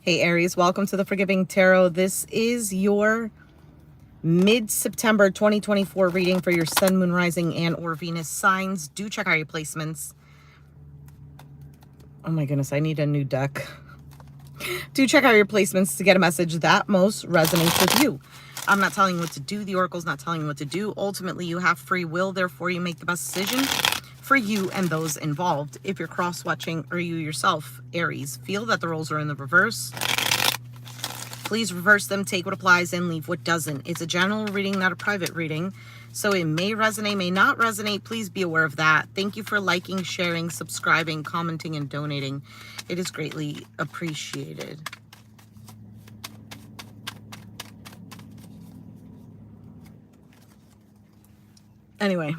Hey Aries, welcome to the Forgiving Tarot. This is your mid-September 2024 reading for your Sun, Moon, Rising, and or Venus signs. Do check out your placements. Oh my goodness, I need a new deck. Do check out your placements to get a message that most resonates with you. I'm not telling you what to do. The Oracle's not telling you what to do. Ultimately, you have free will. Therefore, you make the best decision for you and those involved. If you're cross-watching or you yourself, Aries, feel that the roles are in the reverse, please reverse them, take what applies, and leave what doesn't. It's a general reading, not a private reading. So it may resonate, may not resonate. Please be aware of that. Thank you for liking, sharing, subscribing, commenting, and donating. It is greatly appreciated. Anyway.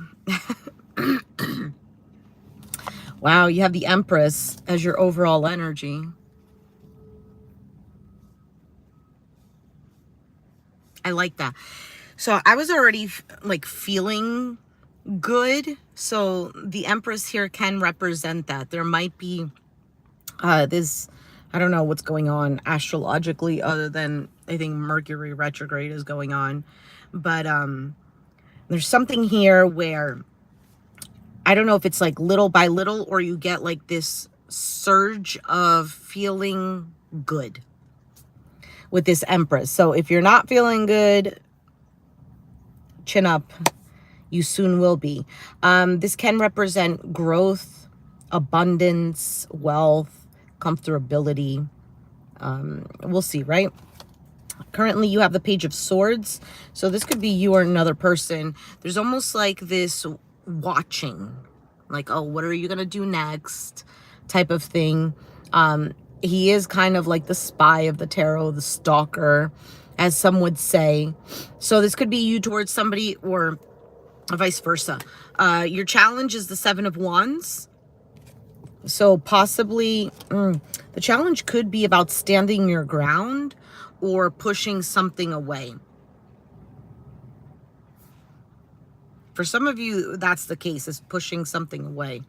Wow, you have the Empress as your overall energy. I like that. So I was already like feeling good. So the Empress here can represent that. There might be this, I don't know what's going on astrologically other than I think Mercury retrograde is going on. But there's something here where I don't know if it's like little by little or you get like this surge of feeling good with this Empress. So if you're not feeling good, chin up, you soon will be. This can represent growth, abundance, wealth, comfortability. We'll see, right? Currently, you have the Page of Swords. So this could be you or another person. There's almost like this watching. Like, oh, what are you going to do next? Type of thing. He is kind of like the spy of the tarot, the stalker, as some would say. So this could be you towards somebody or vice versa. Your challenge is the Seven of Wands. So possibly the challenge could be about standing your ground or pushing something away. For some of you, that's the case, is pushing something away.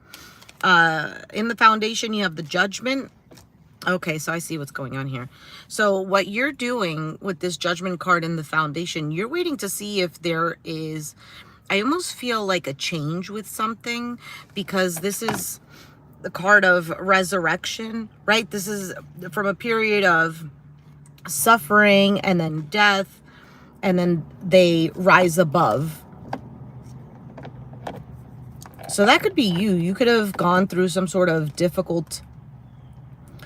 In the Foundation, you have the Judgment. Okay, so I see what's going on here. So what you're doing with this Judgment card in the Foundation, you're waiting to see if there is, I almost feel like a change with something, because this is the card of resurrection, right? This is from a period of suffering and then death, and then they rise above. So that could be you. You could have gone through some sort of difficult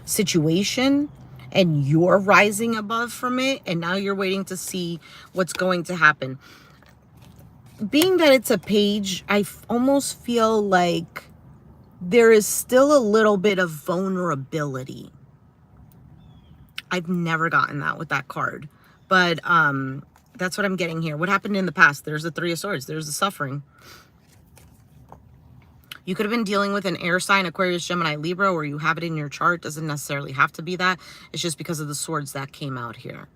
situation and you're rising above from it, and now you're waiting to see what's going to happen. Being that it's a page, I almost feel like there is still a little bit of vulnerability. I've never gotten that with that card, but that's what I'm getting here. What happened in the past? There's the Three of Swords. There's the suffering. You could have been dealing with an air sign, Aquarius, Gemini, Libra, or you have it in your chart. Doesn't necessarily have to be that. It's just because of the swords that came out here.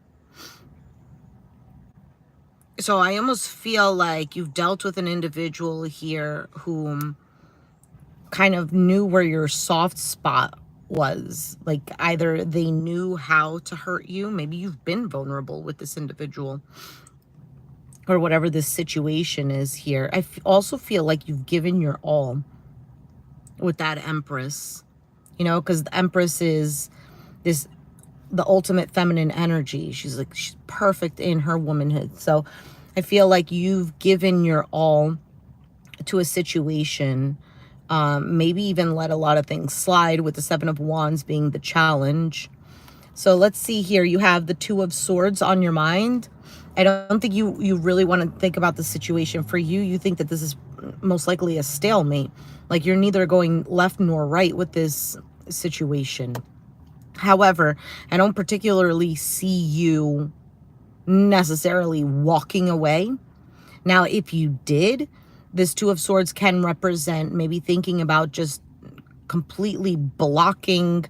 So I almost feel like you've dealt with an individual here who kind of knew where your soft spot was. Like either they knew how to hurt you. Maybe you've been vulnerable with this individual or whatever this situation is here. I also feel like you've given your all with that Empress, you know, because the Empress is the ultimate feminine energy. She's perfect in her womanhood. So I feel like you've given your all to a situation, maybe even let a lot of things slide, with the Seven of Wands being the challenge. So let's see here. You have the Two of Swords on your mind. I don't think you really want to think about the situation. For you, you think that this is most likely a stalemate. Like you're neither going left nor right with this situation. However, I don't particularly see you necessarily walking away. Now, if you did, this Two of Swords can represent maybe thinking about just completely blocking,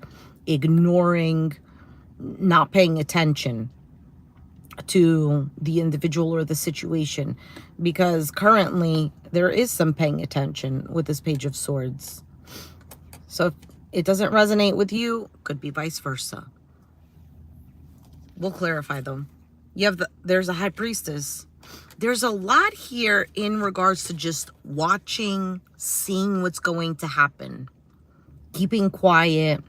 ignoring, not paying attention to the individual or the situation, because currently there is some paying attention with this Page of Swords. So if it doesn't resonate with you, could be vice versa. We'll clarify though. You have there's a high priestess. There's a lot here in regards to just watching, seeing what's going to happen, keeping quiet.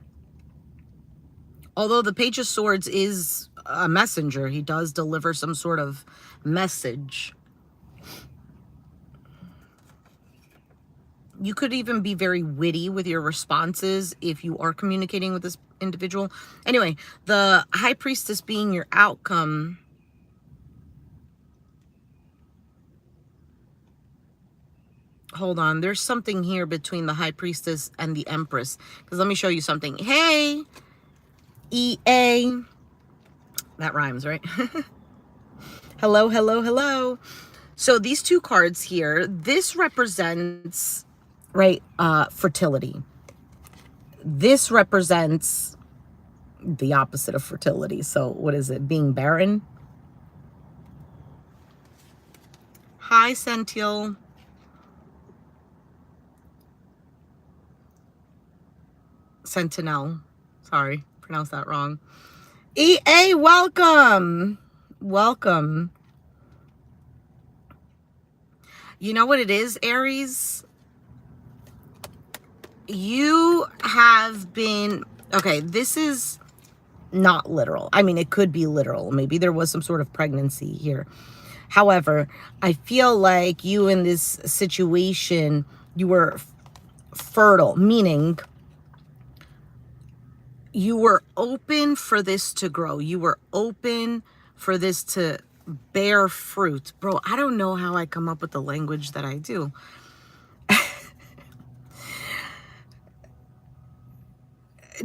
Although the Page of Swords is a messenger, he does deliver some sort of message. You could even be very witty with your responses if you are communicating with this individual. Anyway, the High Priestess being your outcome. Hold on. There's something here between the High Priestess and the Empress. Because let me show you something. Hey, EA. That rhymes, right? Hello, hello, hello. So these two cards here, this represents, right, fertility. This represents the opposite of fertility. So what is it? Being barren? Hi, Sential. Sentinel. Sorry, pronounced that wrong. EA, welcome. Welcome. You know what it is, Aries? You have been... Okay, this is not literal. I mean, it could be literal. Maybe there was some sort of pregnancy here. However, I feel like you in this situation, you were fertile, meaning you were open for this to grow. You were open for this to bear fruit. Bro, I don't know how I come up with the language that I do.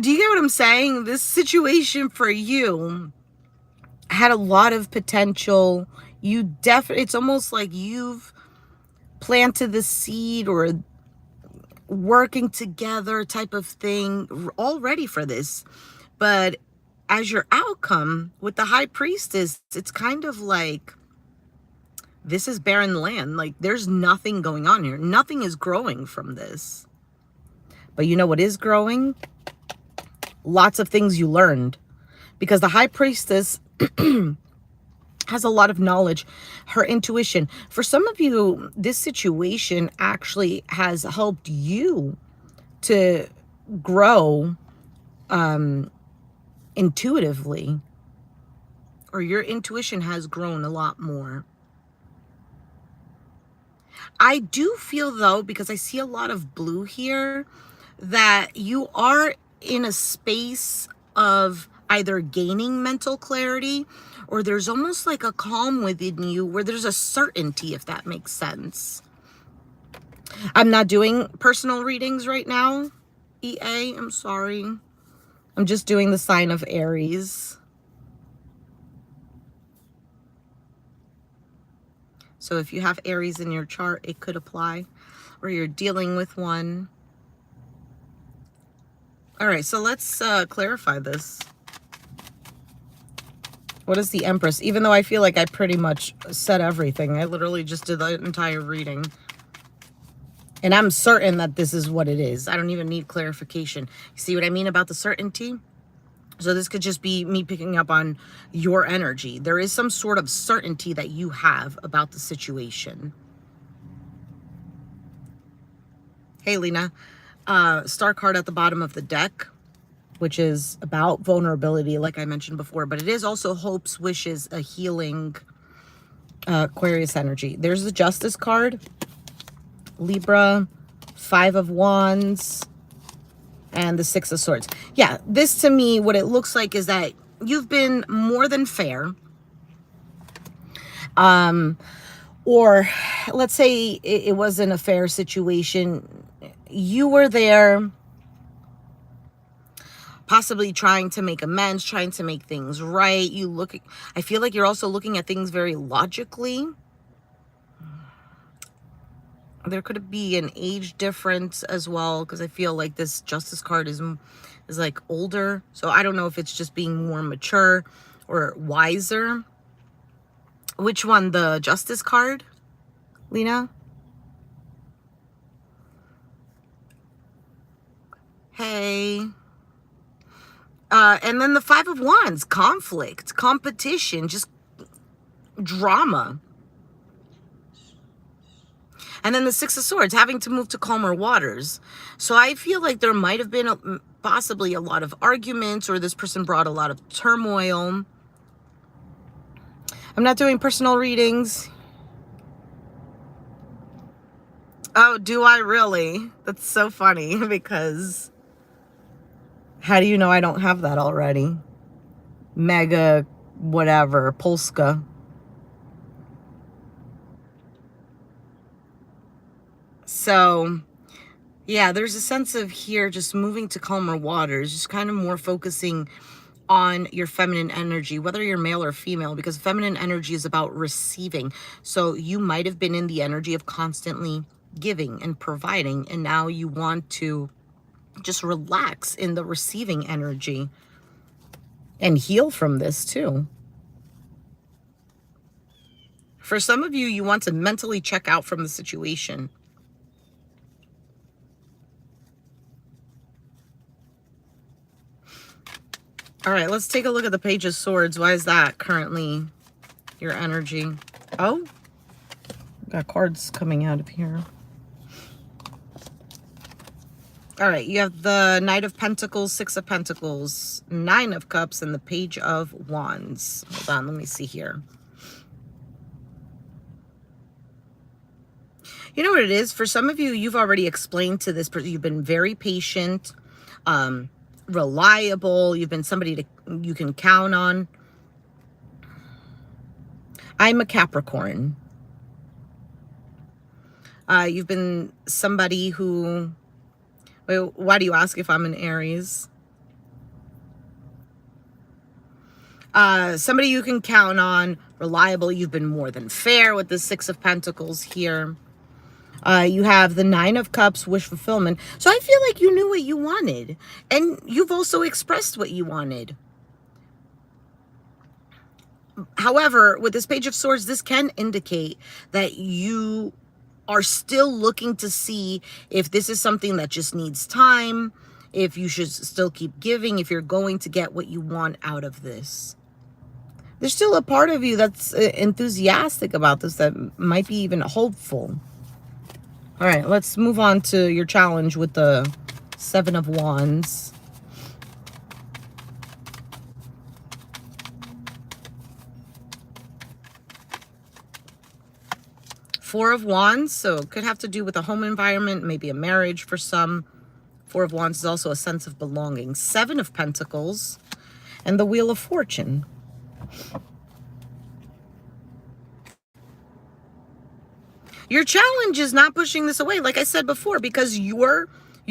Do you get what I'm saying? This situation for you had a lot of potential. You definitely, it's almost like you've planted the seed or working together type of thing all ready for this. But as your outcome with the High Priestess, it's kind of like this is barren land. Like there's nothing going on here. Nothing is growing from this. But you know what is growing? Lots of things you learned. Because the High Priestess has a lot of knowledge, her intuition. For some of you, this situation actually has helped you to grow intuitively, or your intuition has grown a lot more. I do feel though, because I see a lot of blue here, that you are in a space of either gaining mental clarity, or there's almost like a calm within you where there's a certainty, if that makes sense. I'm not doing personal readings right now, EA. I'm sorry. I'm just doing the sign of Aries. So if you have Aries in your chart, it could apply, or you're dealing with one. All right, so let's clarify this. What is the Empress? Even though I feel like I pretty much said everything. I literally just did the entire reading. And I'm certain that this is what it is. I don't even need clarification. See what I mean about the certainty? So this could just be me picking up on your energy. There is some sort of certainty that you have about the situation. Hey, Lena. Star card at the bottom of the deck, which is about vulnerability, like I mentioned before. But it is also hopes, wishes, a healing, Aquarius energy. There's the Justice card. Libra, 5 of Wands, and the 6 of Swords. Yeah, this to me, what it looks like is that you've been more than fair. Or let's say it wasn't a fair situation. You were there possibly trying to make amends, trying to make things right. I feel like you're also looking at things very logically. There could be an age difference as well, because I feel like this Justice card is like older. So I don't know if it's just being more mature or wiser. Which one? The Justice card, Lena? Hey. And then the Five of Wands, conflict, competition, just drama. And then the Six of Swords, having to move to calmer waters. So I feel like there might have been possibly a lot of arguments, or this person brought a lot of turmoil. I'm not doing personal readings. Oh, do I really? That's so funny, because how do you know I don't have that already? Mega whatever, Polska. So yeah, there's a sense of here just moving to calmer waters, just kind of more focusing on your feminine energy, whether you're male or female, because feminine energy is about receiving. So you might have been in the energy of constantly giving and providing, and now you want to just relax in the receiving energy and heal from this too. For some of you, you want to mentally check out from the situation. All right, let's take a look at the Page of Swords. Why is that currently your energy? Oh, got cards coming out of here. All right, you have the Knight of Pentacles, Six of Pentacles, Nine of Cups, and the Page of Wands. Hold on, let me see here. You know what it is? For some of you, you've already explained to this person, you've been very patient, reliable. You've been somebody you can count on. I'm a Capricorn. You've been somebody who... Wait, why do you ask if I'm an Aries? Somebody you can count on, reliable. You've been more than fair with the Six of Pentacles here. You have the Nine of Cups, wish fulfillment. So I feel like you knew what you wanted. And you've also expressed what you wanted. However, with this Page of Swords, this can indicate that you are still looking to see if this is something that just needs time, if you should still keep giving, if you're going to get what you want out of this. There's still a part of you that's enthusiastic about this, that might be even hopeful. All right, let's move on to your challenge with the Seven of Wands. Four of Wands, so it could have to do with a home environment, maybe a marriage for some. Four of Wands is also a sense of belonging. Seven of Pentacles and the Wheel of Fortune. Your challenge is not pushing this away, like I said before, because you're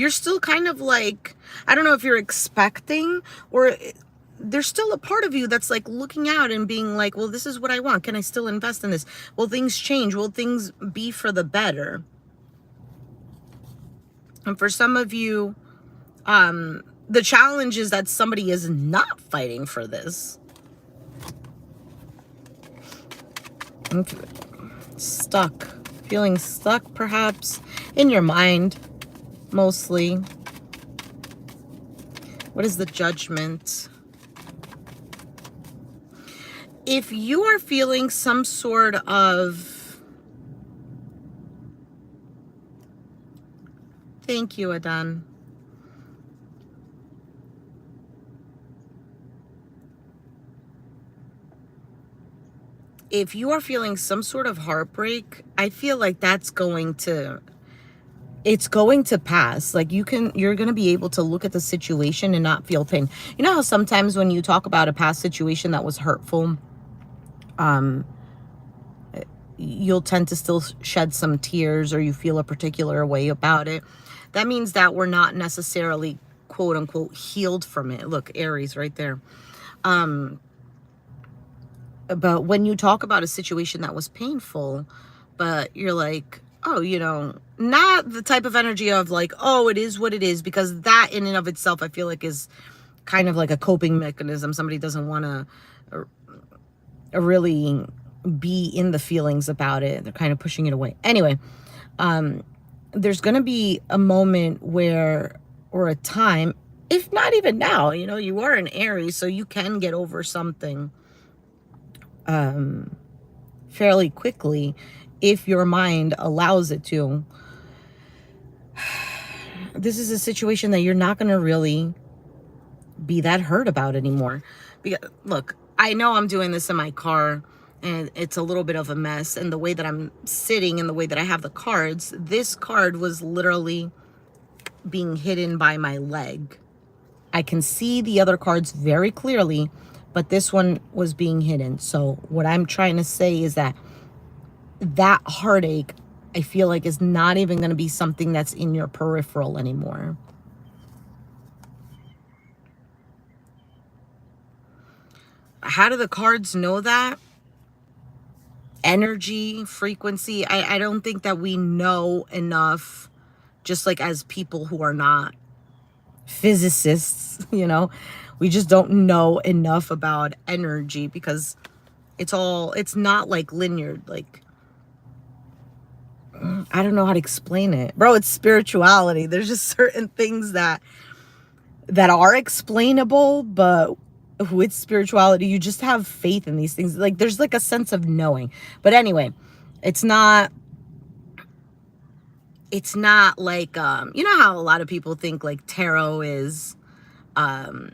still kind of like, I don't know if you're expecting, or there's still a part of you that's like looking out and being like, well, this is what I want. Can I still invest in this? Will things change? Will things be for the better? And for some of you, the challenge is that somebody is not fighting for this. Okay. Stuck. Feeling stuck, perhaps, in your mind, mostly. What is the Judgment? If you are feeling some sort of... Thank you, Adan. If you are feeling some sort of heartbreak, I feel like that's going to... It's going to pass. Like you're going to be able to look at the situation and not feel pain. You know how sometimes when you talk about a past situation that was hurtful, you'll tend to still shed some tears, or you feel a particular way about it. That means that we're not necessarily, quote unquote, healed from it. Look, Aries right there. But when you talk about a situation that was painful, but you're like, oh, you know, not the type of energy of like, oh, it is what it is, because that in and of itself, I feel like is kind of like a coping mechanism. Somebody doesn't want to really be in the feelings about it. They're kind of pushing it away. Anyway, there's going to be a moment where, or a time, if not even now, you know, you are an Aries, so you can get over something fairly quickly if your mind allows it to. This is a situation that you're not going to really be that hurt about anymore. Because look, I know I'm doing this in my car and it's a little bit of a mess, and the way that I'm sitting and the way that I have the cards, this card was literally being hidden by my leg. I can see the other cards very clearly, but this one was being hidden. So what I'm trying to say is that that heartache, I feel like, is not even going to be something that's in your peripheral anymore. How do the cards know that? Energy, frequency. I don't think that we know enough, just like as people who are not physicists, you know, we just don't know enough about energy because it's not like linear. Like, I don't know how to explain it, bro. It's spirituality. There's just certain things that are explainable, but with spirituality, you just have faith in these things. Like, there's like a sense of knowing. But anyway, it's not like you know how a lot of people think like tarot is oh,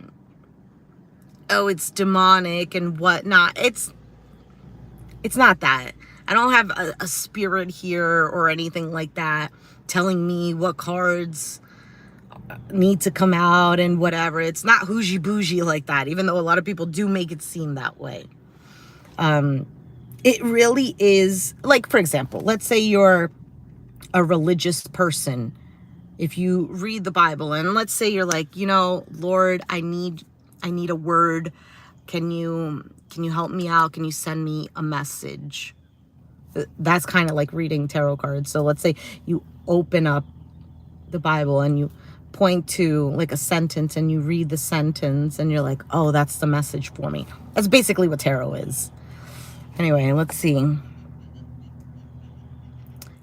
it's demonic and whatnot. It's not that. I don't have a spirit here or anything like that telling me what cards need to come out and whatever. It's not hougie bougie like that, even though a lot of people do make it seem that way. It really is, like, for example, let's say you're a religious person. If you read the Bible and let's say you're like, you know, Lord, I need a word. Can you help me out? Can you send me a message? That's kind of like reading tarot cards. So let's say you open up the Bible and you point to like a sentence and you read the sentence and you're like, oh, that's the message for me. That's basically what tarot is. Anyway, let's see.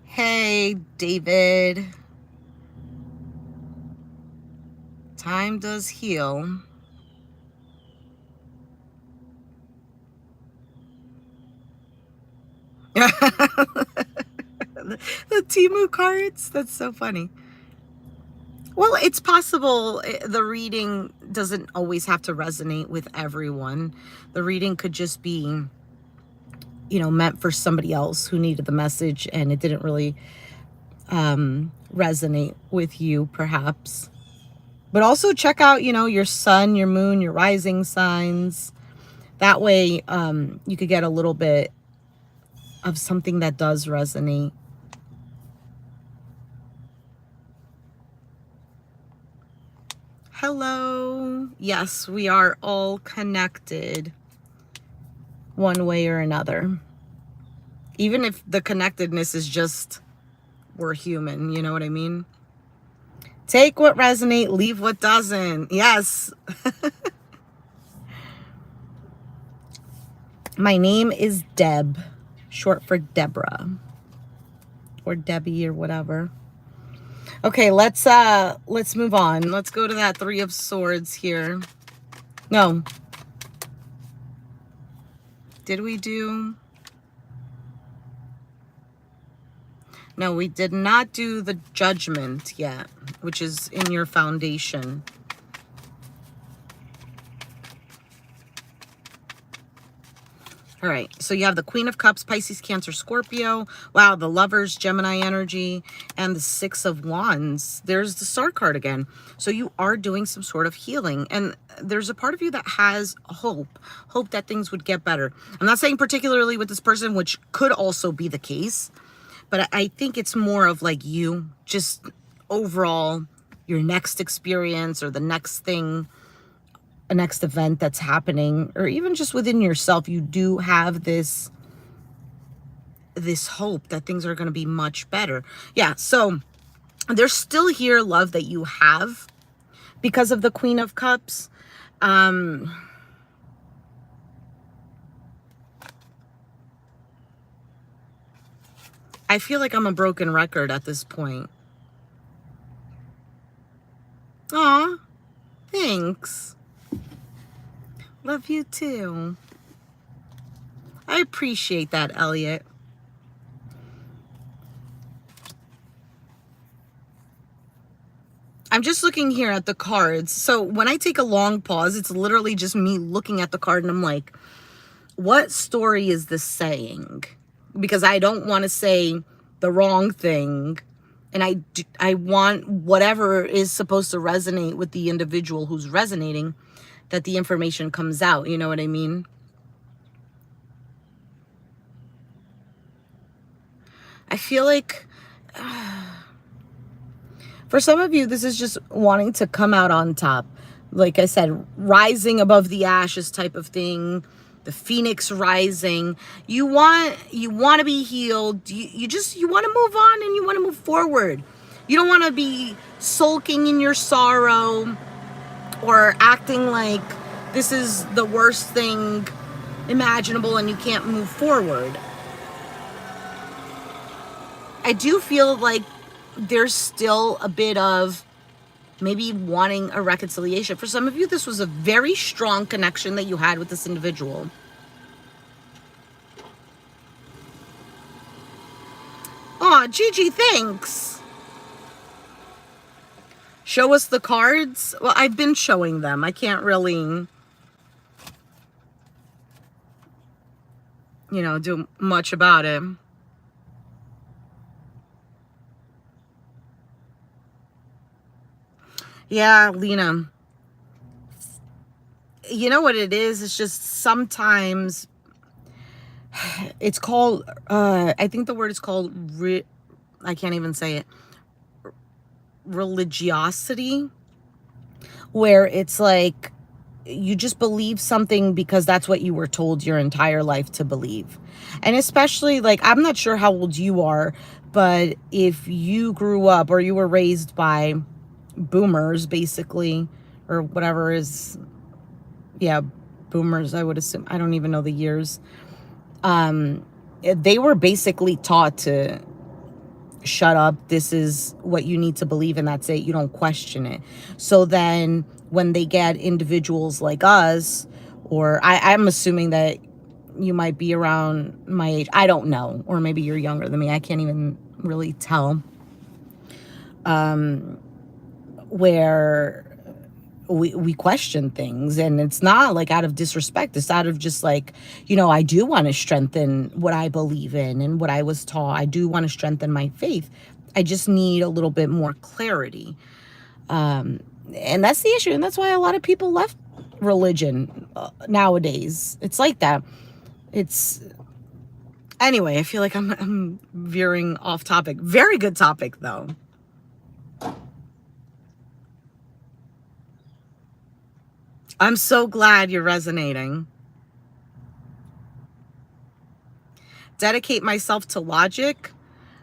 Hey, David. Time does heal. The Timu cards, that's so funny. Well, it's possible the reading doesn't always have to resonate with everyone. The reading could just be, you know, meant for somebody else who needed the message and it didn't really resonate with you, perhaps. But also check out, you know, your sun, your moon, your rising signs. That way you could get a little bit of something that does resonate. Hello. Yes, we are all connected one way or another. Even if the connectedness is just we're human, you know what I mean? Take what resonates, leave what doesn't. Yes. My name is Deb, short for Deborah or Debbie or whatever. Okay, let's move on. Let's go to that Three of Swords here. No. Did we do? No, we did not do the Judgment yet, which is in your foundation. All right, so you have the Queen of Cups, Pisces, Cancer, Scorpio. Wow, the Lovers, Gemini energy, and the Six of Wands. There's the Star card again. So you are doing some sort of healing, and there's a part of you that has hope that things would get better. I'm not saying particularly with this person, which could also be the case, but I think it's more of like you, just overall, your next experience or the next thing, a next event that's happening, or even just within yourself, you do have this hope that things are going to be much better. Yeah, so there's still here love that you have because of the Queen of Cups. I feel like I'm a broken record at this point. Aw. Thanks. Love you too. I appreciate that, Elliot. I'm just looking here at the cards. So when I take a long pause, it's literally just me looking at the card and I'm like, what story is this saying? Because I don't want to say the wrong thing. And I want whatever is supposed to resonate with the individual who's resonating, that the information comes out. You know what I mean? I feel like for some of you, this is just wanting to come out on top. Like I said, rising above the ashes type of thing. The phoenix rising. You want to be healed. You want to move on and you want to move forward. You don't want to be sulking in your sorrow or acting like this is the worst thing imaginable and you can't move forward. I do feel like there's still a bit of maybe wanting a reconciliation. For some of you, this was a very strong connection that you had with this individual. Aw, Gigi, thanks. Show us the cards. Well, I've been showing them. I can't really, do much about it. Yeah, Lena. You know what it is? It's just sometimes it's called, I think the word is called, I can't even say it, religiosity, where it's like you just believe something because that's what you were told your entire life to believe. And especially, like, I'm not sure how old you are, but if you grew up or you were raised by boomers, basically, or whatever is, yeah, boomers, I would assume. I don't even know the years. They were basically taught to shut up. This is what you need to believe, and that's it. You don't question it. So then when they get individuals like us, or I'm assuming that you might be around my age. I don't know. Or maybe you're younger than me. I can't even really tell. Where we question things, and it's not like out of disrespect. It's out of just like, I do want to strengthen what I believe in and what I was taught. I do want to strengthen my faith. I just need a little bit more clarity. And that's the issue. And that's why a lot of people left religion nowadays. It's like that. Anyway, I feel like I'm veering off topic. Very good topic though. I'm so glad you're resonating. Dedicate myself to logic.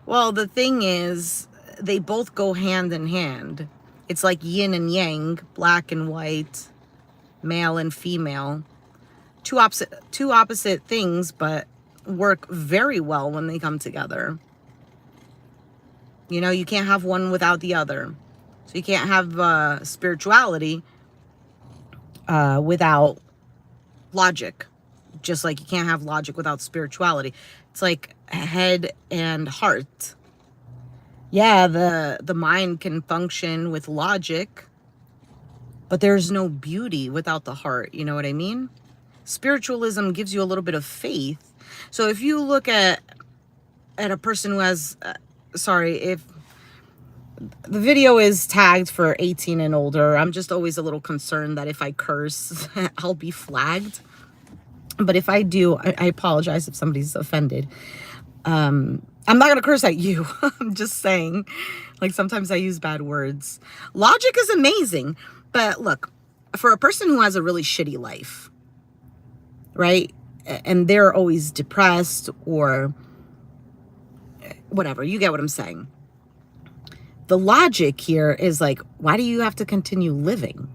Well, the thing is, they both go hand in hand. It's like yin and yang, black and white, male and female. Two opposite things, but work very well when they come together. You can't have one without the other. So you can't have spirituality without logic, just like you can't have logic without spirituality. It's like head and heart. Yeah, the mind can function with logic, but there's no beauty without the heart. You know what I mean? Spiritualism gives you a little bit of faith. So if you look at a person who has, if the video is tagged for 18 and older, I'm just always a little concerned that if I curse, I'll be flagged. But if I do, I apologize if somebody's offended. I'm not going to curse at you. I'm just saying, like, sometimes I use bad words. Logic is amazing. But look, for a person who has a really shitty life, right? And they're always depressed or whatever, you get what I'm saying. The logic here is like, why do you have to continue living?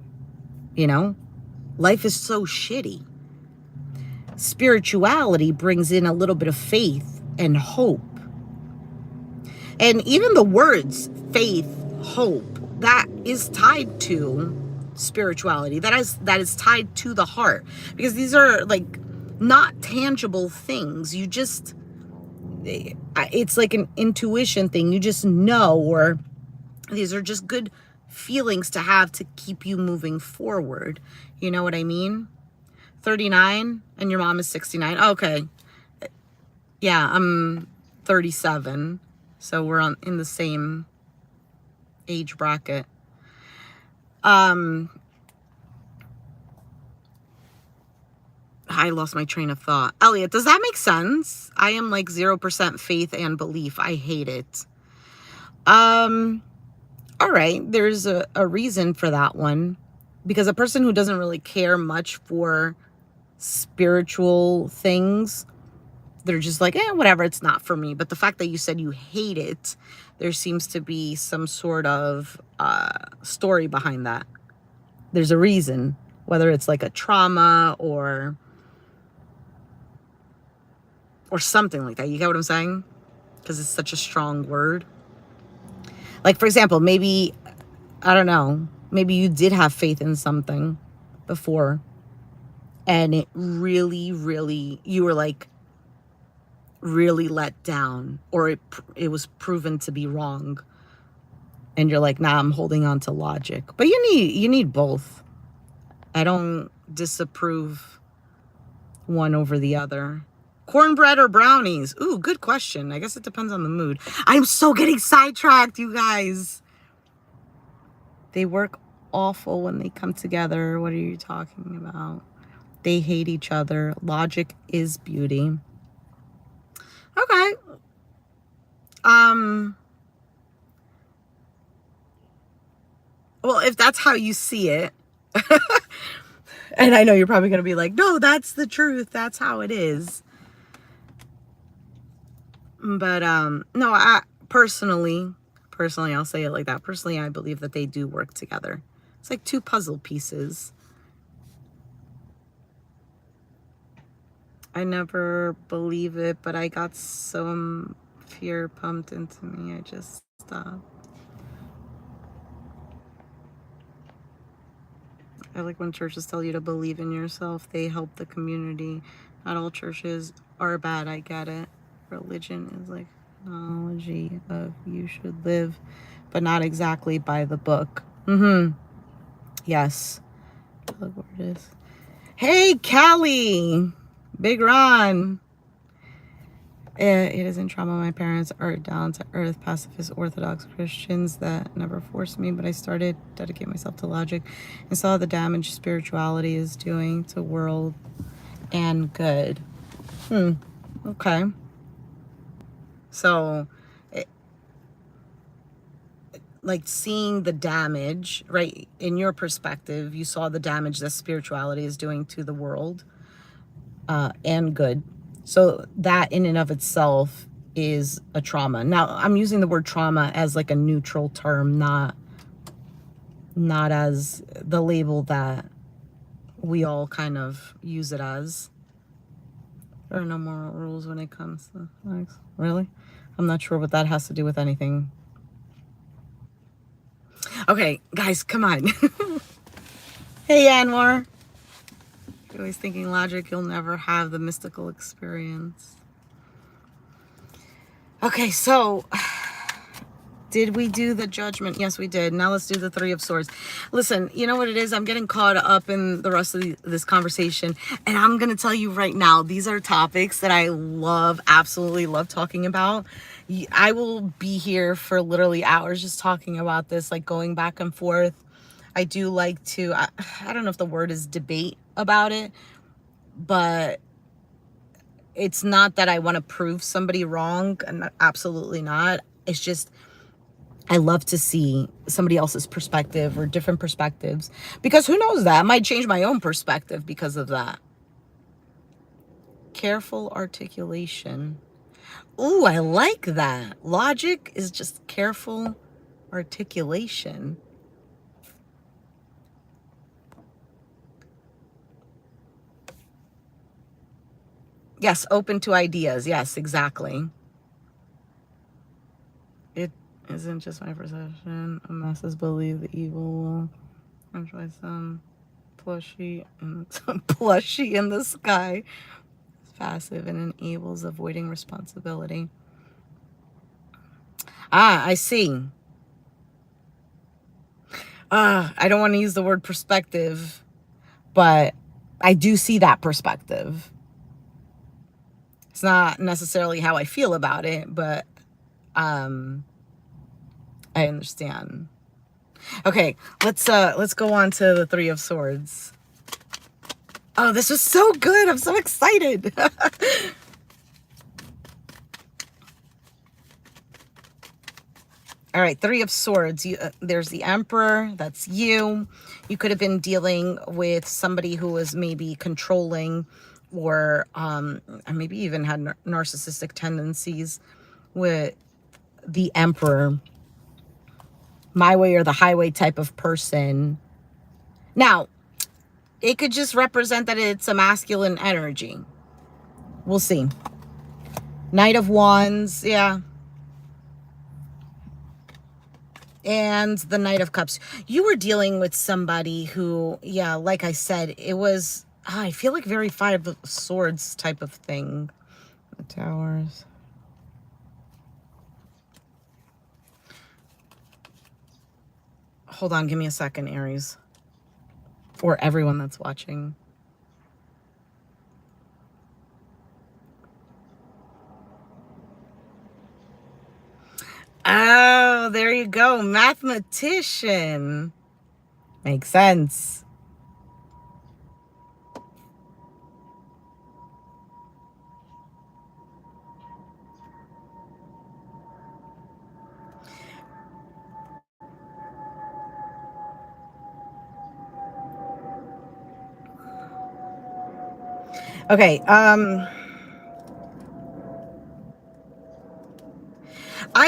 Life is so shitty. Spirituality brings in a little bit of faith and hope. And even the words faith, hope, that is tied to spirituality that is tied to the heart, because these are like not tangible things. You just, it's like an intuition thing. You just know, or these are just good feelings to have to keep you moving forward. You know what I mean? 39 and your mom is 69. Okay. Yeah, I'm 37. So we're in the same age bracket. I lost my train of thought. Elliot, does that make sense? I am like 0% faith and belief. I hate it. All right. There's a reason for that one. Because a person who doesn't really care much for spiritual things, they're just like, whatever, it's not for me. But the fact that you said you hate it, there seems to be some sort of story behind that. There's a reason, whether it's like a trauma or something like that. You get what I'm saying? Because it's such a strong word. Like, for example, maybe, I don't know, maybe you did have faith in something before, and it really, really, you were like really let down, or it was proven to be wrong, and you're like, nah, I'm holding on to logic. But you need both. I don't disapprove one over the other. Cornbread or brownies? Ooh, good question. I guess it depends on the mood. I'm so getting sidetracked, you guys. They work awful when they come together. What are you talking about? They hate each other. Logic is beauty. Okay. Well, if that's how you see it, and I know you're probably going to be like, no, that's the truth. That's how it is. But no, I personally, I'll say it like that. Personally, I believe that they do work together. It's like two puzzle pieces. I never believe it, but I got some fear pumped into me. I just stopped. I like when churches tell you to believe in yourself. They help the community. Not all churches are bad. I get it. Religion is like analogy of you should live, but not exactly by the book. Yes. Look where it is. Hey, Callie. Big Ron. It isn't trauma. My parents are down to earth, pacifist, Orthodox Christians that never forced me, but I started dedicating myself to logic and saw the damage spirituality is doing to world and good. Okay. So, like seeing the damage, right? In your perspective, you saw the damage that spirituality is doing to the world and good. So that in and of itself is a trauma. Now, I'm using the word trauma as like a neutral term, not as the label that we all kind of use it as. There are no moral rules when it comes to sex. Really? I'm not sure what that has to do with anything. Okay, guys, come on. Hey, Anwar. You're always thinking logic, you'll never have the mystical experience. Okay, so did we do the judgment? Yes, we did. Now let's do the Three of Swords. Listen, you know what it is? I'm getting caught up in the rest of this conversation. And I'm going to tell you right now, these are topics that I love, absolutely love talking about. I will be here for literally hours just talking about this, like going back and forth. I do like to, I don't know if the word is debate about it, but it's not that I want to prove somebody wrong. Absolutely not. It's just, I love to see somebody else's perspective or different perspectives, because who knows, that I might change my own perspective because of that. Careful articulation. Ooh, I like that. Logic is just careful articulation. Yes, open to ideas. Yes, exactly. It isn't just my perception. Masses believe the evil will Enjoy some plushie and some plushie in the sky. It's passive and enables avoiding responsibility. Ah, I see. I don't want to use the word perspective, but I do see that perspective. It's not necessarily how I feel about it, but I understand. Okay, let's go on to the Three of Swords. Oh, this was so good. I'm so excited. All right, Three of Swords. There's the Emperor. That's you. You could have been dealing with somebody who was maybe controlling or maybe even had narcissistic tendencies with the Emperor. My way or the highway type of person. Now, it could just represent that it's a masculine energy. We'll see. Knight of Wands. Yeah. And the Knight of Cups. You were dealing with somebody who, yeah, like I said, it was, I feel like very Five of Swords type of thing. The Towers. Hold on, give me a second, Aries. For everyone that's watching. Oh, there you go. Mathematician. Makes sense. Okay, I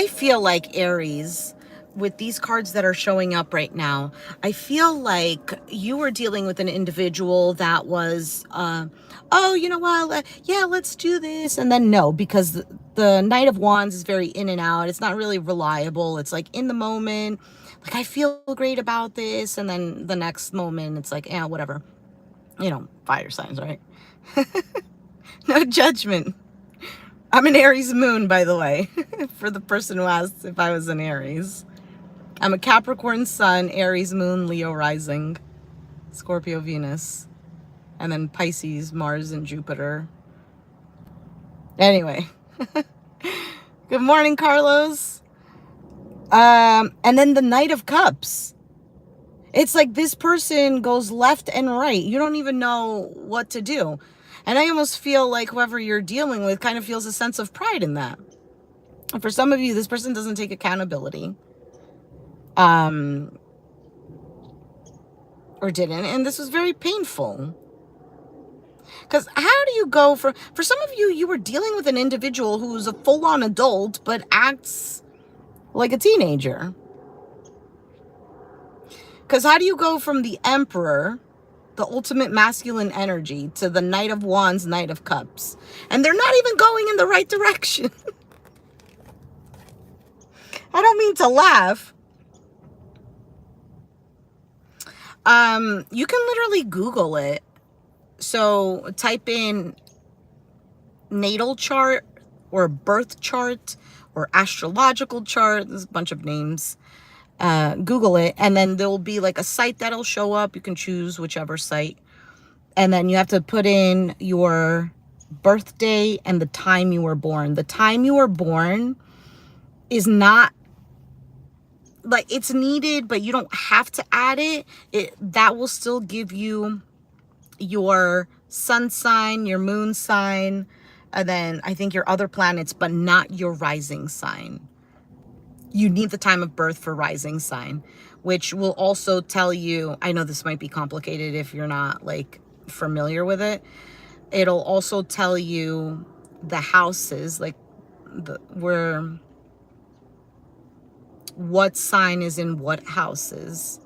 feel like Aries, with these cards that are showing up right now, I feel like you were dealing with an individual that was, oh, you know what, yeah, let's do this. And then no, because the Knight of Wands is very in and out. It's not really reliable. It's like in the moment, like I feel great about this. And then the next moment, it's like, yeah, whatever. You know, fire signs, right? No judgment. I'm an Aries moon, by the way, for the person who asked if I was an Aries. I'm a Capricorn sun, Aries moon, Leo rising, Scorpio Venus, and then Pisces, Mars, and Jupiter. Anyway, good morning, Carlos. And then the Knight of Cups. It's like this person goes left and right. You don't even know what to do. And I almost feel like whoever you're dealing with kind of feels a sense of pride in that. And for some of you, this person doesn't take accountability. Or didn't. And this was very painful. Because how do you go for some of you, you were dealing with an individual who's a full-on adult, but acts like a teenager. Because how do you go from the Emperor, the ultimate masculine energy, to the Knight of Wands, Knight of Cups? And they're not even going in the right direction. I don't mean to laugh. You can literally Google it. So type in natal chart or birth chart or astrological chart. There's a bunch of names. Google it, and then there'll be like a site that'll show up. You can choose whichever site, and then you have to put in your birthday and the time you were born. The time you were born is not like it's needed, but you don't have to add it. That will still give you your sun sign, your moon sign, and then I think your other planets, but not your rising sign. You need the time of birth for rising sign, which will also tell you, I know this might be complicated if you're not like familiar with it. It'll also tell you the houses, like what sign is in what houses.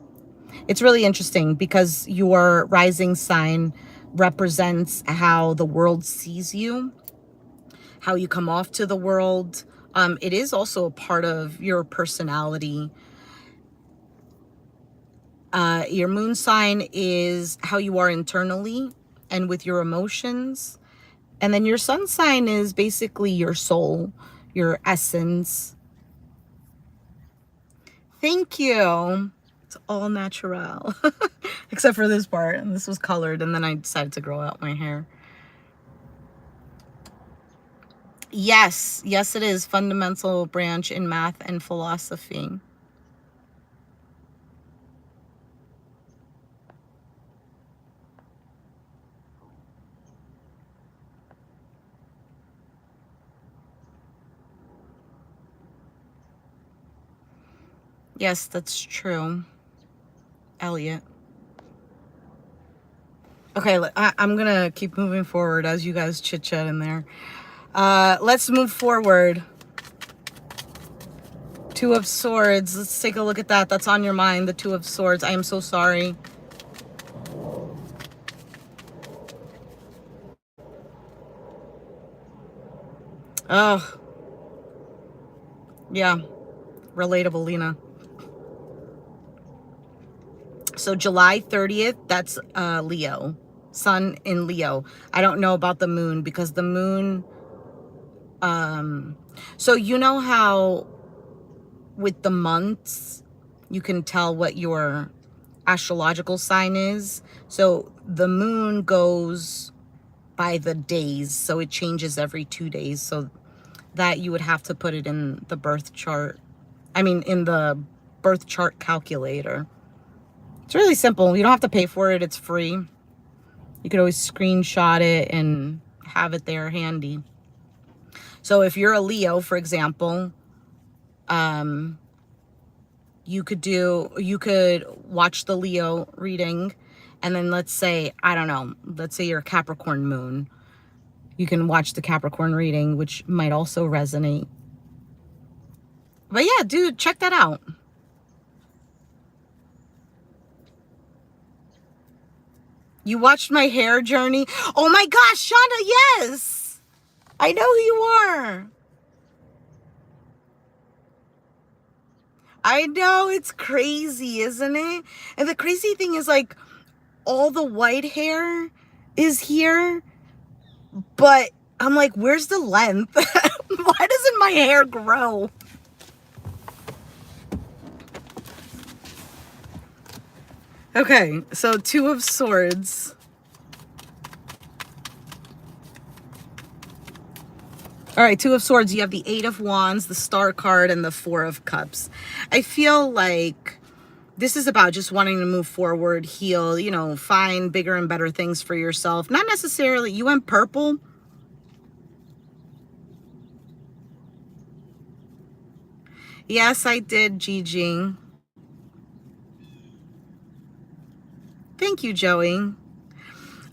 It's really interesting because your rising sign represents how the world sees you, how you come off to the world. It is also a part of your personality. Your moon sign is how you are internally and with your emotions. And then your sun sign is basically your soul, your essence. Thank you. It's all natural. Except for this part. And this was colored. And then I decided to grow out my hair. Yes. Yes, it is. Fundamental branch in math and philosophy. Yes, that's true. Elliot. Okay, I'm gonna keep moving forward as you guys chit chat in there. Let's move forward. Two of Swords. Let's take a look at that. That's on your mind, the Two of Swords. I am so sorry. Oh, yeah. Relatable, Lena. So July 30th, that's Leo. Sun in Leo. I don't know about the moon because the moon... So you know how with the months, you can tell what your astrological sign is. So the moon goes by the days. So it changes every 2 days. So that you would have to put it in the birth chart. I mean, in the birth chart calculator. It's really simple. You don't have to pay for it. It's free. You could always screenshot it and have it there handy. So if you're a Leo, for example, you could watch the Leo reading, and then let's say, I don't know, let's say you're a Capricorn moon. You can watch the Capricorn reading, which might also resonate. But yeah, dude, check that out. You watched my hair journey? Oh my gosh, Shonda, yes! I know who you are. I know, it's crazy, isn't it? And the crazy thing is, like, all the white hair is here, but I'm like, where's the length? Why doesn't my hair grow? Okay, so Two of Swords. All right, Two of Swords, you have the Eight of Wands, the Star card, and the Four of Cups. I feel like this is about just wanting to move forward, heal, you know, find bigger and better things for yourself. Not necessarily, you went purple. Yes, I did, Gigi. Thank you, Joey.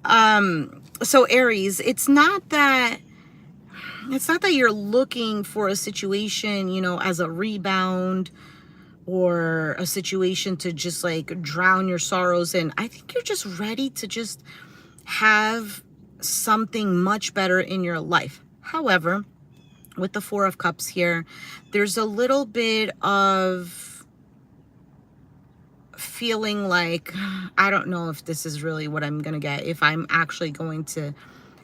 So Aries, it's not that you're looking for a situation, you know, as a rebound or a situation to just like drown your sorrows in. I think you're just ready to just have something much better in your life. However, with the Four of Cups here, there's a little bit of feeling like, I don't know if this is really what I'm going to get, if I'm actually going to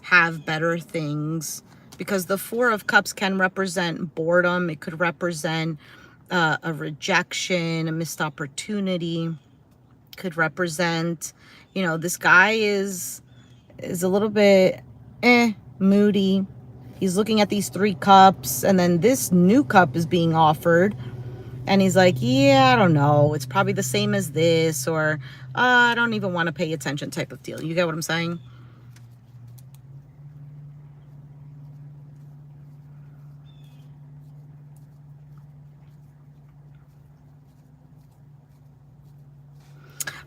have better things, because the Four of Cups can represent boredom. It could represent a rejection, a missed opportunity. Could represent, you know, this guy is a little bit moody. He's looking at these three cups, and then this new cup is being offered, and he's like, yeah, I don't know, it's probably the same as this, or I don't even want to pay attention type of deal. You get what I'm saying?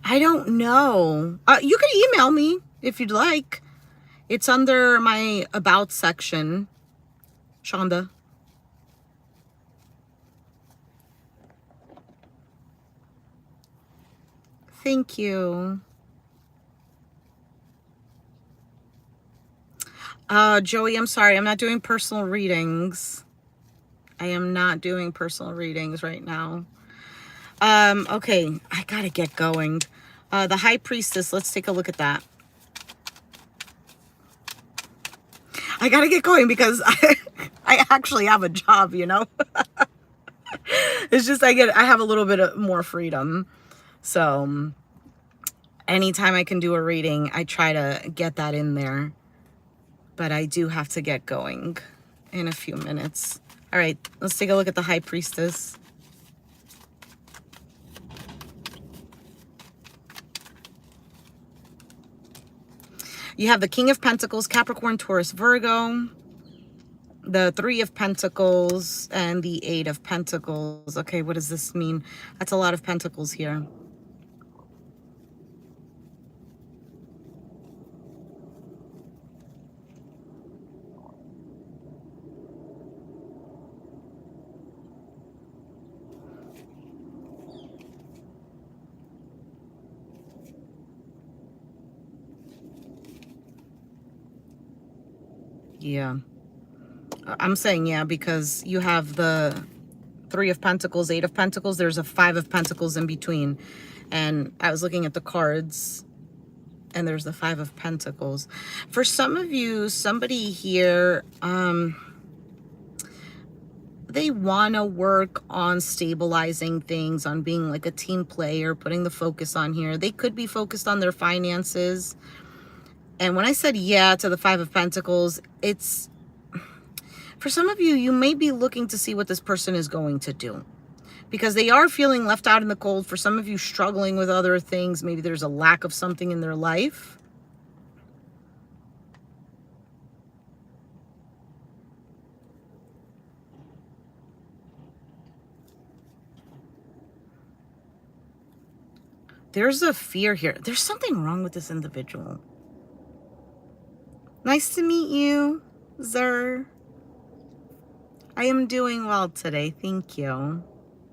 I don't know. You can email me if you'd like. It's under my About section, Shonda. Thank you. Joey, I'm sorry. I'm not doing personal readings. I am not doing personal readings right now. Okay, I gotta get going. The High Priestess, let's take a look at that. I gotta get going because I actually have a job, you know? It's just I have a little bit of more freedom. So anytime I can do a reading, I try to get that in there. But I do have to get going in a few minutes. All right, let's take a look at the High Priestess. You have the King of Pentacles, Capricorn, Taurus, Virgo, the Three of Pentacles, and the Eight of Pentacles. Okay, what does this mean? That's a lot of pentacles here. Yeah. I'm saying yeah because you have the Three of Pentacles, Eight of Pentacles. There's a Five of Pentacles in between. And I was looking at the cards and there's the Five of Pentacles. For some of you, somebody here, they want to work on stabilizing things, on being like a team player, putting the focus on here. They could be focused on their finances. And when I said yeah to the Five of Pentacles, it's for some of you, you may be looking to see what this person is going to do because they are feeling left out in the cold. For some of you, struggling with other things. Maybe there's a lack of something in their life. There's a fear here. There's something wrong with this individual. Nice to meet you, Zer. I am doing well today. Thank you.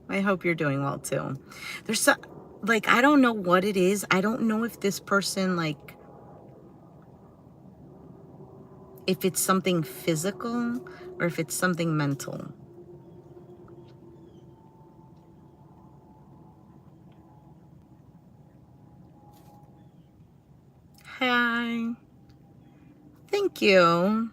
I hope you're doing well too. There's so, like, I don't know what it is. I don't know if this person, like, if it's something physical or if it's something mental. Hi. Thank you.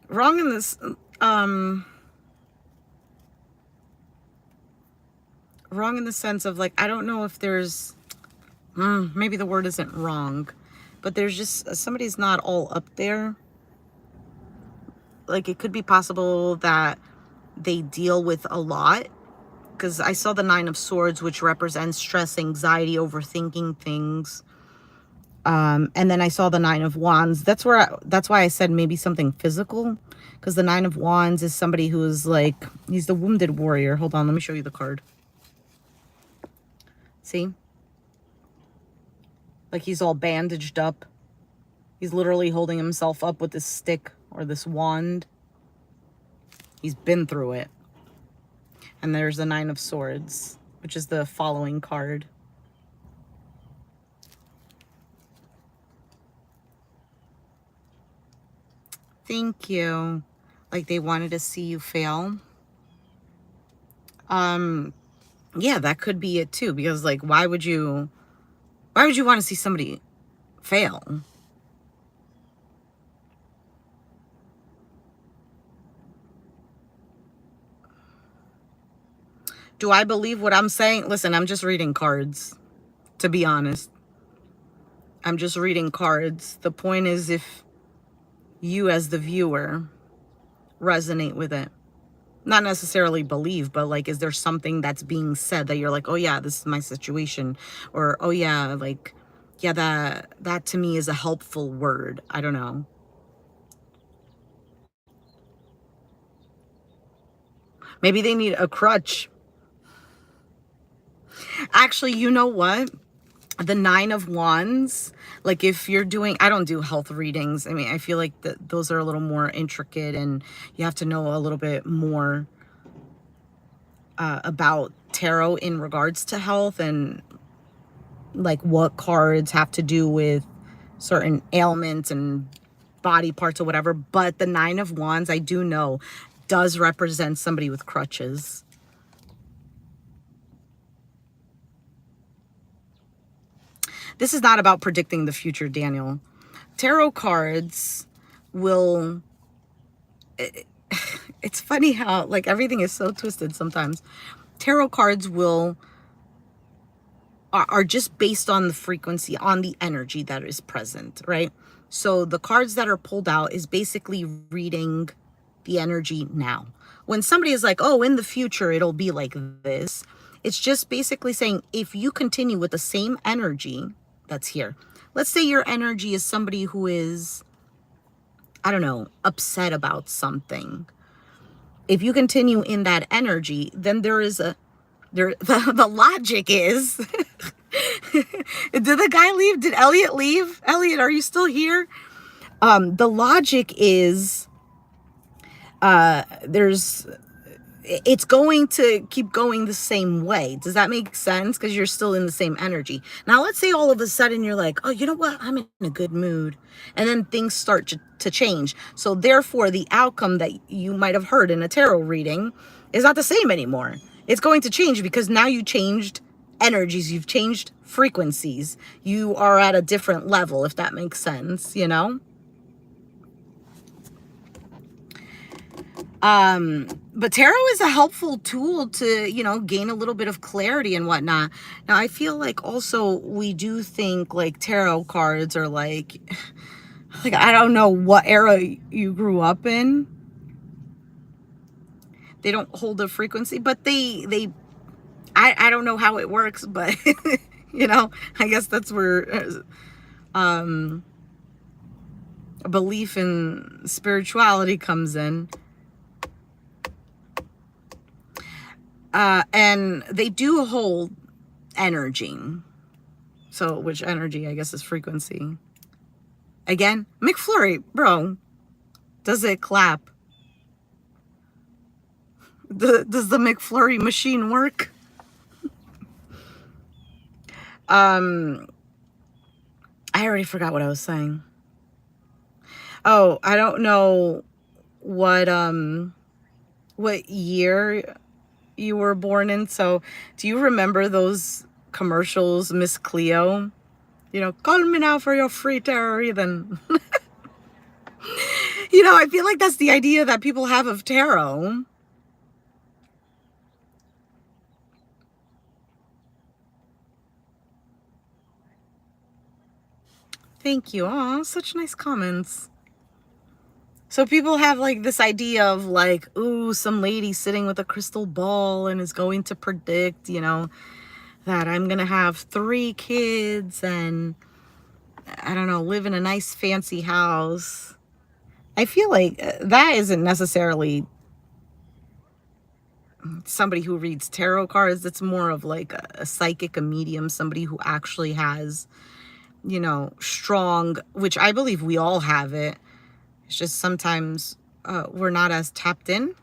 Wrong in this, wrong in the sense of, like, I don't know if there's, maybe the word isn't wrong, but there's just, somebody's not all up there. Like, it could be possible that they deal with a lot, because I saw the Nine of Swords, which represents stress, anxiety, overthinking things. And then I saw the Nine of Wands. That's why I said maybe something physical, because the Nine of Wands is somebody who is like, he's the wounded warrior. Hold on, let me show you the card. See? Like, he's all bandaged up. He's literally holding himself up with this stick or this wand. He's been through it. And there's the Nine of Swords, which is the following card. Thank you. Like, they wanted to see you fail. Yeah, that could be it too, because, like, why would you want to see somebody fail? Do I believe what I'm saying? Listen, I'm just reading cards, to be honest. I'm just reading cards. The point is, if you as the viewer resonate with it, not necessarily believe, but, like, is there something that's being said that you're like, oh yeah, this is my situation, or oh yeah, like, yeah, that to me is a helpful word. I don't know. Maybe they need a crutch. Actually, you know what? The Nine of Wands, like, if you're doing, I don't do health readings. I mean, I feel like those are a little more intricate and you have to know a little bit more about tarot in regards to health and like what cards have to do with certain ailments and body parts or whatever. But the Nine of Wands, I do know, does represent somebody with crutches. This is not about predicting the future, Daniel. Tarot cards will... It's funny how, like, everything is so twisted sometimes. Tarot cards are just based on the frequency, on the energy that is present, right? So the cards that are pulled out is basically reading the energy now. When somebody is like, oh, in the future, it'll be like this, it's just basically saying, if you continue with the same energy that's here, let's say your energy is somebody who is, I don't know, upset about something. If you continue in that energy, then the logic is, did the guy leave? Did Elliot leave? Elliot, are you still here? The logic is, it's going to keep going the same way. Does that make sense? Because you're still in the same energy. Now, let's say all of a sudden you're like, oh, you know what? I'm in a good mood. And then things start to change. So therefore, the outcome that you might have heard in a tarot reading is not the same anymore. It's going to change because now you changed energies. You've changed frequencies. You are at a different level, if that makes sense, you know? But tarot is a helpful tool to, you know, gain a little bit of clarity and whatnot. Now, I feel like also we do think like tarot cards are like I don't know what era you grew up in. They don't hold a frequency, but I don't know how it works, but you know, I guess that's where a belief in spirituality comes in. And they do hold energy. So, which energy, I guess, is frequency. Again, McFlurry, bro, does it clap? Does the McFlurry machine work? I already forgot what I was saying. Oh, I don't know what year you were born in. So do you remember those commercials, Miss Cleo? You know, call me now for your free tarot reading. You know, I feel like that's the idea that people have of tarot. Thank you. Aw, such nice comments. So people have like this idea of like, ooh, some lady sitting with a crystal ball and is going to predict, you know, that I'm going to have 3 kids and I don't know, live in a nice fancy house. I feel like that isn't necessarily somebody who reads tarot cards. It's more of like a psychic, a medium, somebody who actually has, you know, strong, which I believe we all have it. It's just sometimes we're not as tapped in.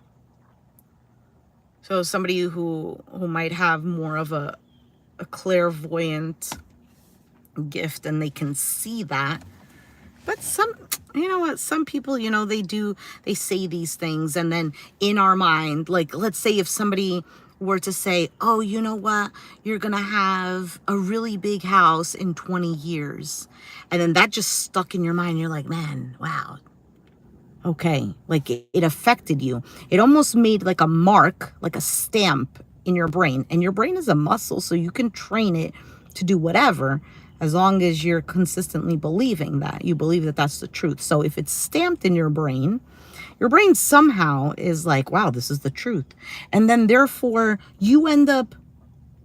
So somebody who might have more of a clairvoyant gift and they can see that. But some, you know what, some people, you know, they say these things and then in our mind, like, let's say if somebody were to say, oh, you know what, you're going to have a really big house in 20 years. And then that just stuck in your mind. You're like, man, wow. Okay. Like it affected you. It almost made like a mark, like a stamp in your brain. And your brain is a muscle, so you can train it to do whatever, as long as you're consistently believing that. You believe that that's the truth. So if it's stamped in your brain somehow is like, wow, this is the truth. And then therefore you end up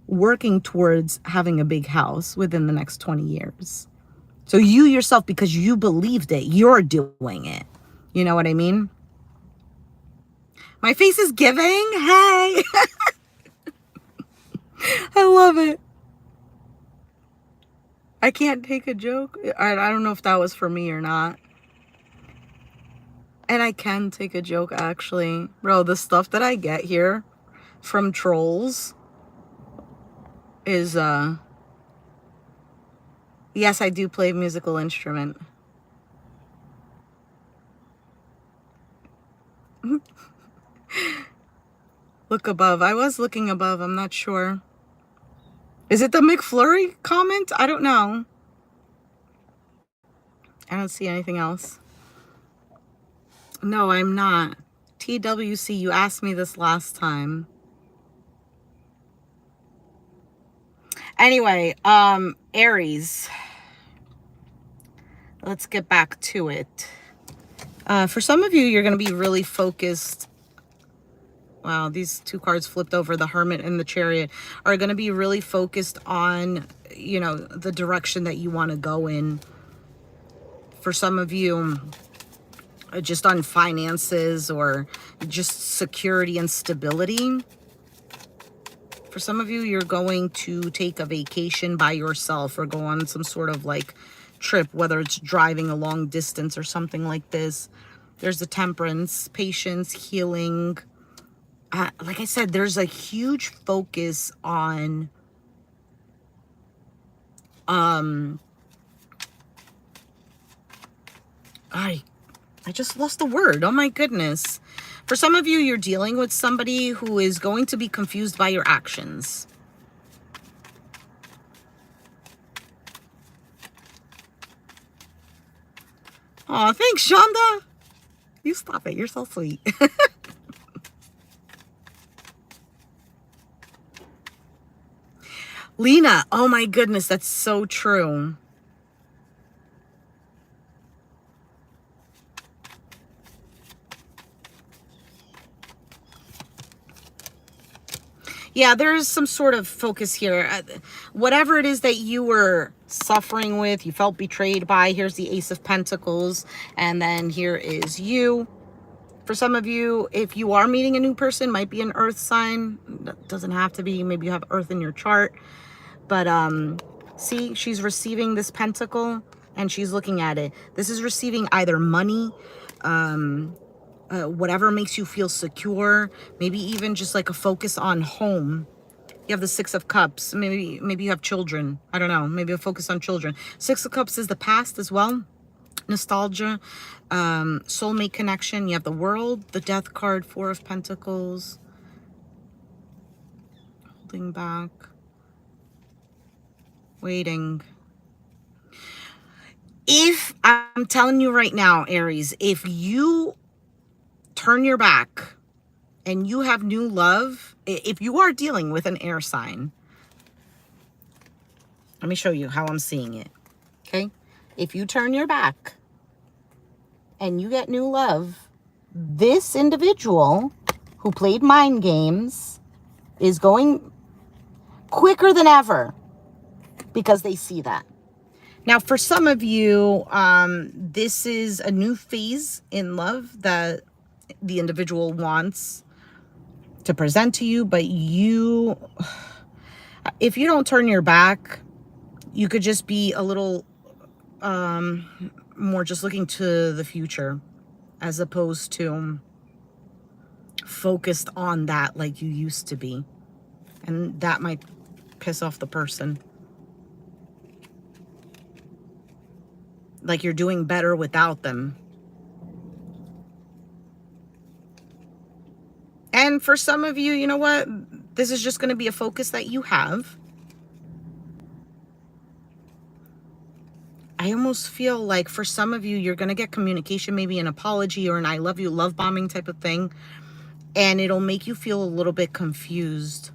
working towards having a big house within the next 20 years. So you yourself, because you believed it, you're doing it. You know what I mean? My face is giving. Hey. I love it. I can't take a joke. I don't know if that was for me or not. And I can take a joke, actually. Bro, the stuff that I get here from Trolls is, yes, I do play a musical instrument. Look above. I was looking above. I'm not sure. Is it the McFlurry comment? I don't know. I don't see anything else. No, I'm not. TWC, you asked me this last time. Anyway, Aries. Let's get back to it. For some of you, you're going to be really focused. Wow, these two cards flipped over, the Hermit and the Chariot, are going to be really focused on, you know, the direction that you want to go in. For some of you, just on finances or just security and stability. For some of you, you're going to take a vacation by yourself or go on some sort of like trip, whether it's driving a long distance or something like this. There's the Temperance, patience, healing. Like I said, there's a huge focus on I just lost the word. Oh my goodness. For some of you, you're dealing with somebody who is going to be confused by your actions. Oh, thanks, Shonda. You stop it. You're so sweet. Lena, oh my goodness, that's so true. Yeah, there's some sort of focus here. Whatever it is that you were suffering with, you felt betrayed by, here's the Ace of Pentacles, and then here is you. For some of you, if you are meeting a new person, might be an earth sign. That doesn't have to be. Maybe you have earth in your chart. But see, she's receiving this pentacle and she's looking at it. This is receiving either money, whatever makes you feel secure, maybe even just like a focus on home. You have the Six of Cups. Maybe you have children. I don't know. Maybe a focus on children. Six of Cups is the past as well. Nostalgia, soulmate connection. You have the World, the Death card, Four of Pentacles. Holding back. Waiting. If I'm telling you right now, Aries, if you turn your back and you have new love, if you are dealing with an air sign, let me show you how I'm seeing it. Okay. If you turn your back and you get new love, this individual who played mind games is going quicker than ever because they see that. Now, for some of you, this is a new phase in love that the individual wants to present to you, but you, if you don't turn your back, you could just be a little more just looking to the future as opposed to focused on that like you used to be. And that might piss off the person. Like you're doing better without them. And for some of you, you know what? This is just going to be a focus that you have. I almost feel like for some of you, you're going to get communication, maybe an apology or an I love you, love bombing type of thing. And it'll make you feel a little bit confused.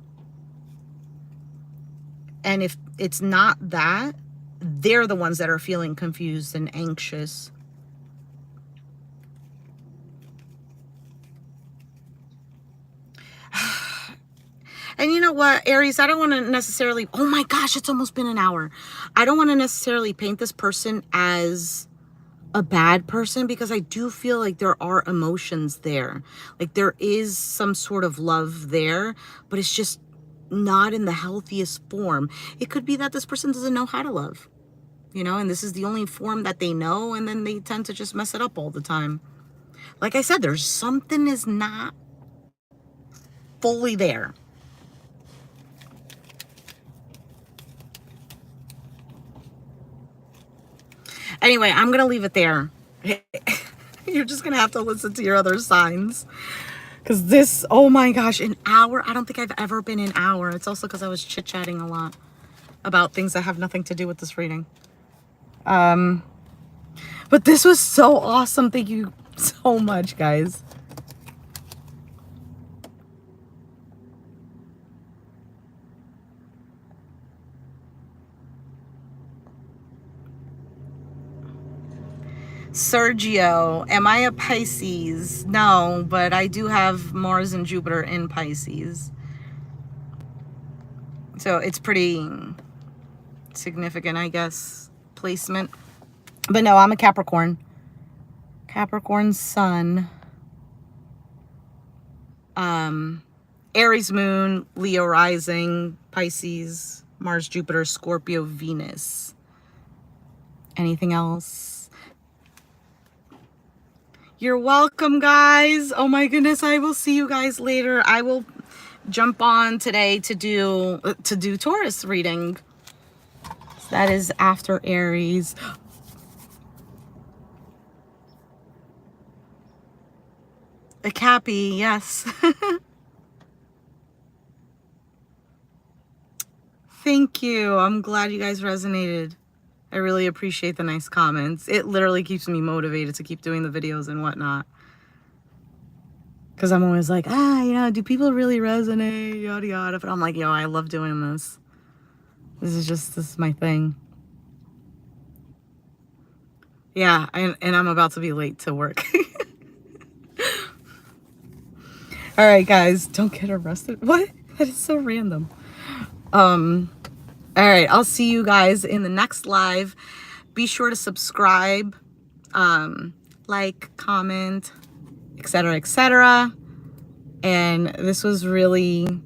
And if it's not that, they're the ones that are feeling confused and anxious. And you know what, Aries, I don't want to necessarily, oh my gosh, it's almost been an hour. I don't want to necessarily paint this person as a bad person because I do feel like there are emotions there. Like there is some sort of love there, but it's just not in the healthiest form. It could be that this person doesn't know how to love, you know, and this is the only form that they know, and then they tend to just mess it up all the time. Like I said, there's something is not fully there. Anyway, I'm going to leave it there. You're just going to have to listen to your other signs. Because this, oh my gosh, an hour. I don't think I've ever been an hour. It's also because I was chit-chatting a lot about things that have nothing to do with this reading. But this was so awesome. Thank you so much, guys. Sergio, am I a Pisces? No, but I do have Mars and Jupiter in Pisces. So it's pretty significant, I guess, placement. But no, I'm a Capricorn. Capricorn sun. Aries moon, Leo rising, Pisces, Mars, Jupiter, Scorpio, Venus. Anything else? You're welcome, guys. Oh my goodness, I will see you guys later. I will jump on today to do Taurus reading. So that is after Aries. A Cappy, yes. Thank you. I'm glad you guys resonated. I really appreciate the nice comments. It literally keeps me motivated to keep doing the videos and whatnot. Because I'm always like, do people really resonate? Yada, yada. But I'm like, I love doing this. This is my thing. Yeah, and I'm about to be late to work. All right, guys, don't get arrested. What? That is so random. All right, I'll see you guys in the next live. Be sure to subscribe, like, comment, etc., etc. And this was really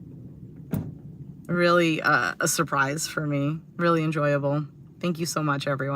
a surprise for me. Really enjoyable. Thank you so much, everyone.